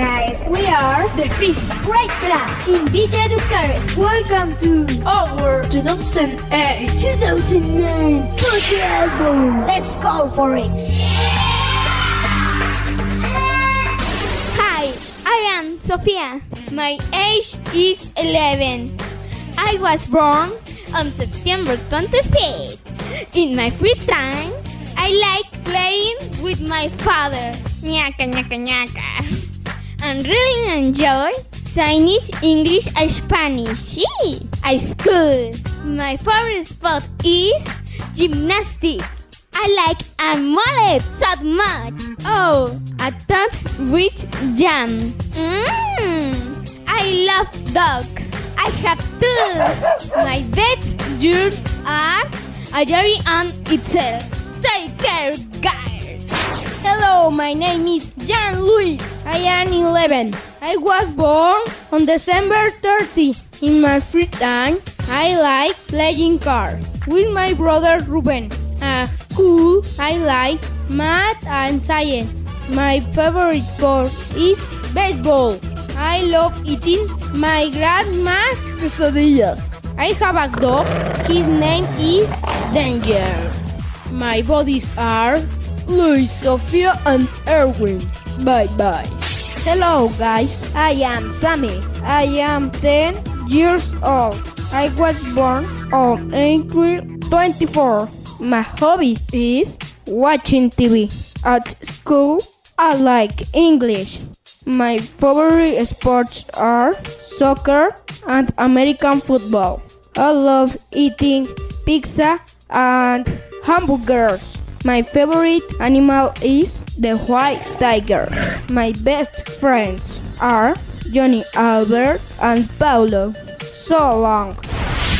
guys, we are the 5th grade class in Villa Educare. Welcome to our 2008-2009 photo album. Let's go for it. Hi, I am Sofia. My age is 11. I was born on September 25th. In my free time, I like playing with my father. Ñaca, ñaca, ñaca. And really enjoy Chinese, English, and Spanish. At school, my favorite sport is gymnastics. I like a mullet so much. Oh, a touch rich jam. I love dogs. I have two. My best years are a year on itself. Take care, guys. Hello, my name is Jan Luis. I am 11. I was born on December 30. In my free time, I like playing cards with my brother Ruben. At school, I like math and science. My favorite sport is baseball. I love eating my grandma's quesadillas. I have a dog. His name is Danger. My bodies are Luis, Sofia, and Erwin. Bye-bye. Hello, guys. I am Sammy. I am 10 years old. I was born on April 24. My hobby is watching TV. At school, I like English. My favorite sports are soccer and American football. I love eating pizza and hamburgers. My favorite animal is the white tiger. My best friends are Johnny, Albert, and Paulo. So long.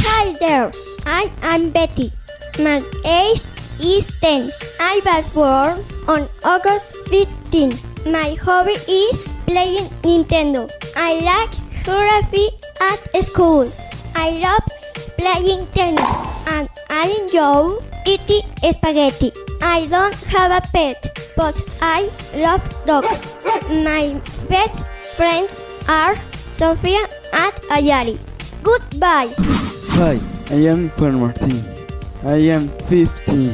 Hi there, I am Betty. My age is 10. I was born on August 15. My hobby is playing Nintendo. I like geography at school. I love playing tennis and I enjoy eating spaghetti. I don't have a pet, but I love dogs. My best friends are Sofia and Ayari. Goodbye. Hi, I am Juan Martin. I am 15.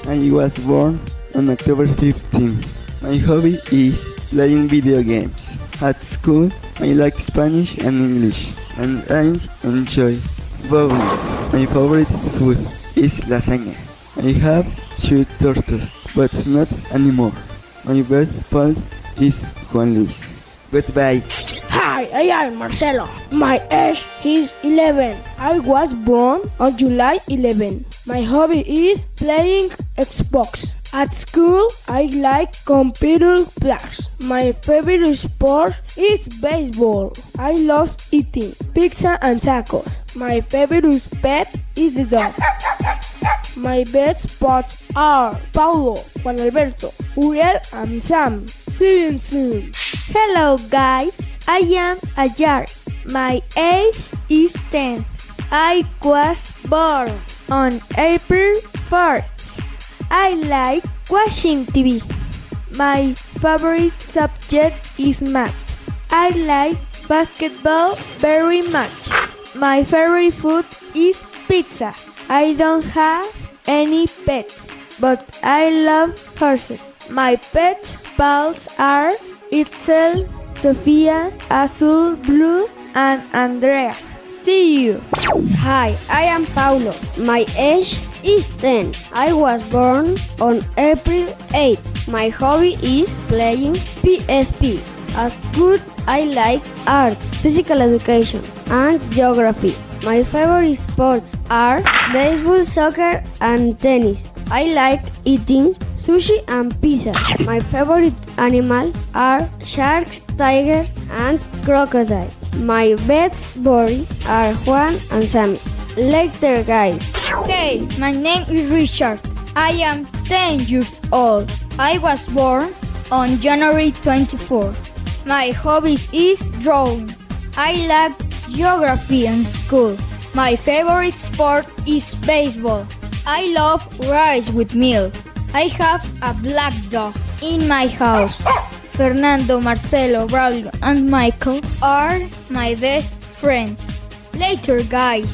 I was born on October 15. My hobby is playing video games. At school, I like Spanish and English, and I enjoy bowling. My favorite food is lasagna. I have 2 turtles, but not anymore. My best pal is Juan Luis. Goodbye. Hi, I am Marcelo. My age is 11. I was born on July 11. My hobby is playing Xbox. At school, I like computer class. My favorite sport is baseball. I love eating pizza and tacos. My favorite pet is the dog. My best spots are Paulo, Juan Alberto, Uriel, and Sam. See you soon. Hello, guys. I am Ayar. My age is 10. I was born on April 1st. I like watching TV. My favorite subject is math. I like basketball very much. My favorite food is pizza. I don't have any pet, but I love horses. My pet pals are Itzel, Sofia, Azul, Blue, and Andrea. See you. Hi, I am Paulo. My age is 10. I was born on April 8. My hobby is playing PSP. At school, I like art, physical education, and geography. My favorite sports are baseball, soccer, and tennis. I like eating sushi and pizza. My favorite animal are sharks, tigers, and crocodiles. My best buddies are Juan and Sammy. Later, guys. Hey, my name is Richard. I am 10 years old. I was born on January 24. My hobbies is drawing. I like geography and school. My favorite sport is baseball. I love rice with milk. I have a black dog in my house. Fernando, Marcelo, Braulio, and Michael are my best friends. Later, guys.